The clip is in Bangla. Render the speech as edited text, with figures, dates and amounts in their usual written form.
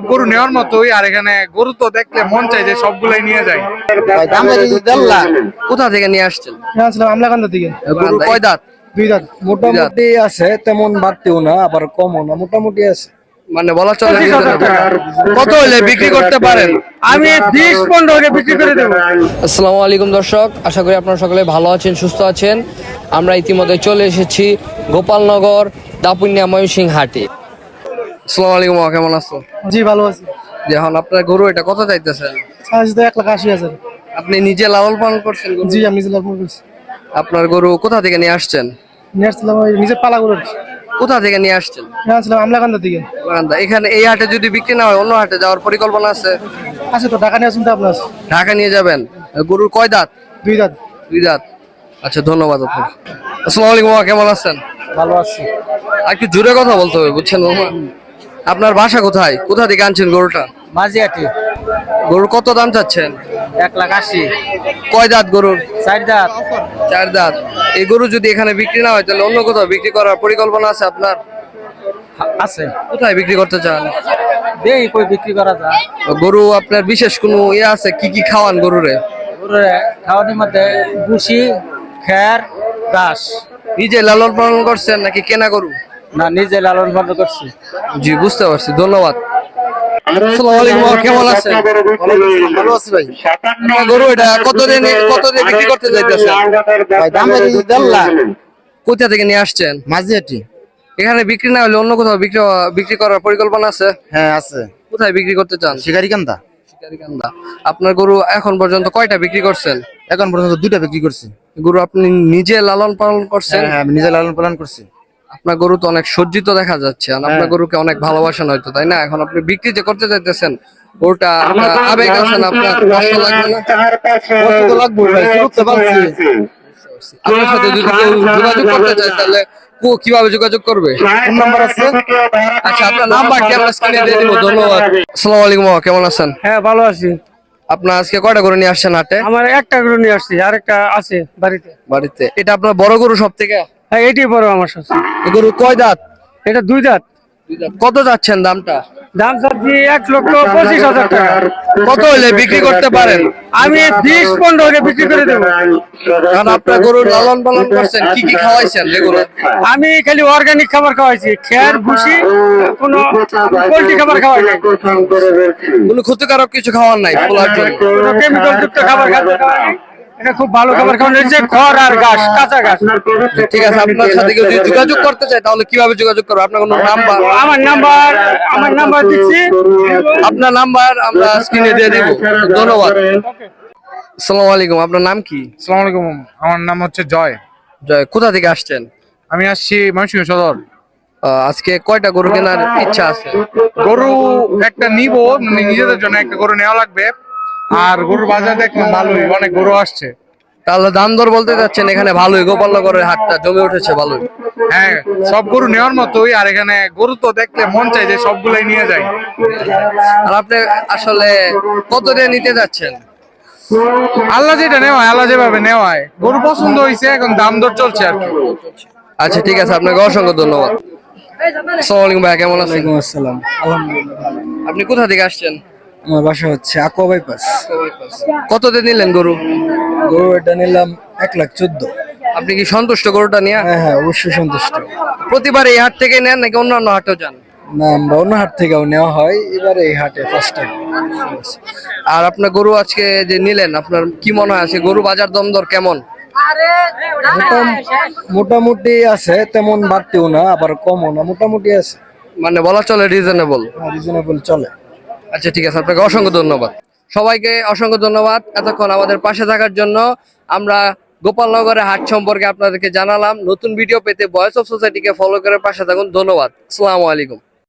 গরু নেওয়ার মতোই, আর এখানে গরু তো দেখলে মন চাই যে সবগুলাই নিয়ে যাই। কোথা থেকে নিয়ে আসছেন? আমলাকান্দা থেকে। গরু কয় দাঁত? দুই দাঁত। মোটামুটি আছে, তেমন বাড়তিও না আবার কমও না, মোটামুটি আছে। মানে বলা চলে কত হলে বিক্রি করতে পারেন? আমি 20-15 হলে বিক্রি করে দেবো। আসসালামু আলাইকুম দর্শক, আশা করি আপনারা সকলে ভালো আছেন, সুস্থ আছেন। আমরা ইতিমধ্যে চলে এসেছি গোপালনগর দাপুনিয়া ময়মনসিংহ হাটে। আসসালামু আলাইকুম, কেমন আছো? জি ভালো আছি। এখন আপনার গরু এটা কত চাইতেছেন? সাইজ তো 1,80,000। আপনি নিজে লালন পালন করছেন গরু? জি আমি জেলার পর করছি। আপনার গরু কোথা থেকে নিয়ে আসছেন? নিয়ে আসছিলাম ওই নিজের পালা গরু। কোথা থেকে নিয়ে আসছেন? নিয়ে আসছিলাম আমলাকান্দা থেকে। এখানে এই হাটে যদি বিক্রি না হয় অন্য হাটে যাওয়ার পরিকল্পনা আছে? আছে তো, টাকা নিয়ে আসুন তো আপনার। ঢাকা নিয়ে যাবেন? গরুর কয় দাঁত? দুই দাঁত। দুই দাঁত। আচ্ছা, ধন্যবাদ আপনাকে। আসসালামু আলাইকুম, কেমন আছেন? ভালো আছি। আর একটু জোরে কথা বলতে হবে, বুঝছেন মামা? আপনার বাসা কোথায়? কোথা থেকে আনছেন গরুটা? মাঝিয়াটি। গরুর কত দাম চাচ্ছেন? 1,80,000। কয় দাঁত গরুর? 4 দাঁত। 4 দাঁত। এই গরু যদি এখানে বিক্রি না হয় তাহলে অন্য কোথাও বিক্রি করার পরিকল্পনা আছে আপনার? আছে। কোথায় বিক্রি করতে চান? দেখি কই বিক্রি করা যায়। গরু আপনার বিশেষ কোনো ইয়ে আছে? কি কি খাওয়ান গরুরে? খাওয়ানোর মধ্যে ভুসি, খের, ঘাস। নিজে লালন পালন করছেন নাকি কেনা গরু? না, নিজে লালন পালন করছি। জি, বুঝতে পারছি, ধন্যবাদ। আসসালামু আলাইকুম, কেমন আছেন? ভালো আছি ভাই। আপনার গরু এটা কত দিয়ে বিক্রি করতে যাইতেছেন? ভাই দাম বেশি, 1.5 লাখ। কোথা থেকে নিয়ে আসছেন? মাঝিয়াটি। এখানে বিক্রি না হলে অন্য কোথাও বিক্রি করার পরিকল্পনা আছে? হ্যাঁ আছে। কোথায় বিক্রি করতে চান? শিকারিকান্দা। শিকারীকান্দা। আপনার গরু এখন পর্যন্ত কয়টা বিক্রি করছেন? এখন পর্যন্ত 2টা বিক্রি করছি। গরু আপনি নিজে লালন পালন করছেন? হ্যাঁ আমি নিজে লালন পালন করছি। আপনার গরু তো অনেক সজ্জিত দেখা যাচ্ছে, আর আপনার গরুকে অনেক ভালোবাসেন হয়তো, তাই না? এখন আপনি বিক্রি যে করতে চাইতেছেন, গরুটা আবেগ আছে না? আপনার কষ্ট লাগবে না? কত তো লাগবে ভাই, শুরুতে পারছি। আপনার সাথে যদি কেউ যোগাযোগ করতে চায় তাহলে কিভাবে যোগাযোগ করবে? ফোন নাম্বার আছে? আচ্ছা, আপনার নাম্বারটি আমরা স্ক্রিনে দিয়ে দিব। ধন্যবাদ। আসসালামু আলাইকুম, কেমন আছেন? হ্যাঁ ভালো আছি। আপনার আজকে কয়টা গরু নিয়ে আসছেন হাটে? আমার একটা গরু নিয়ে আসছি, আরেকটা আছে বাড়িতে। বাড়িতে। এটা আপনার বড় গরু সব থেকে? হ্যাঁ এটাই বড় আমার সাথে। এই গরু কয় দাঁত? এটা 2 দাঁত। কত যাচ্ছেন দামটা? দাম চাচ্ছি 1,25,000 টাকা। কত হলে বিক্রি করতে পারেন? আমি 20-15 হলে বিক্রি করে দেবো। কারণ আপনার গরু লালন পালন করছেন, কি কি খাওয়াইছেন রেগুলার? আমি খালি অর্গানিক খাবার খাওয়াইছি, খের ভুসি, কোনো পোল্ট্রি খাবার খাওয়াই নাই। কোনো ক্ষতিকারক কিছু খাওয়ার নাই পোলার জন্য? কোনো কেমিক্যাল যুক্ত খাবার খাওয়াই নাই। এটা খুব ভালো খাবার খাওয়ানো হয়েছে, খড় আর ঘাস, কাঁচা ঘাস। ঠিক আছে, আপনার সাথে কেউ যদি যোগাযোগ করতে চায় তাহলে কিভাবে যোগাযোগ করবে? আপনার কোনো নাম্বার? আমার নাম্বার দিচ্ছি। আপনার নাম্বার আমরা স্ক্রিনে দিয়ে দিব। ধন্যবাদ। আসসালামু আলাইকুম, আপনার নাম কি? আসসালামু আলাইকুম, আমার নাম হচ্ছে জয়। জয়, কোথা থেকে আসছেন? আমি আসছি ময়মনসিংহ সদর। আজকে কয়টা গরু কেনার ইচ্ছা আছে? গরু একটা নিবো, মানে নিজেদের জন্য একটা গরু নেওয়া লাগবে। আর গরুর বাজার দেখলাম ভালোই, অনেক গরু আসছে। তাহলে দাম দর বলতে যাচ্ছেন এখানে ভালোই, গোপালনগরের হাটটা জমে উঠেছে ভালোই। হ্যাঁ, সব গরু নেওয়ার মতোই, আর এখানে গরু তো দেখলে মন চাই যে সবগুলাই নিয়ে যাই। আর আপনি আসলে কত দিয়ে নিতে যাচ্ছেন? আল্লাহ যেটা নেওয়ায়, আল্লাহ যেভাবে নেওয়ায়, গরু পছন্দ হয়েছে, এখন দাম দর চলছে আর কি। আচ্ছা ঠিক আছে, আপনাকে অসংখ্য ধন্যবাদ। আসসালামু আলাইকুম ভাই, কেমন আছেন? ওয়ালাইকুম আসসালাম। আলহামদুলিল্লাহ। আপনি কোথা থেকে আসছেন? আমার বাসা হচ্ছে আকোয়া বাইপাস। কত দিয়ে নিলেন গরু? গরু এটা নিলাম 1,14,000। আপনি কি সন্তুষ্ট গরুটা নিয়ে? হ্যাঁ হ্যাঁ, অবশ্যই সন্তুষ্ট। প্রতিবার এই হাট থেকে নেন নাকি অন্যান্য হাটেও যান? না, আমরা অন্য হাট থেকেও নেওয়া হয়, এবারে এই হাটে ফার্স্ট টাইম। আর আপনার গরু আজকে যে নিলেন, আপনার কি মনে হয় আছে গরু বাজার দম দর কেমন? মোটামুটি আছে, তেমন বাড়তিও না আবার কমও না, মোটামুটি আছে। মানে বলা চলে রিজনেবল। রিজনেবল চলে। আচ্ছা ঠিক আছে, আপনাকে অসংখ্য ধন্যবাদ। সবাইকে অসংখ্য ধন্যবাদ এতক্ষণ আমাদের পাশে থাকার জন্য। আমরা গোপালনগরের হাট সম্পর্কে আপনাদেরকে জানালাম। নতুন ভিডিও পেতে ভয়েস অফ সোসাইটিকে ফলো করে পাশে থাকুন। ধন্যবাদ। আসসালামু আলাইকুম।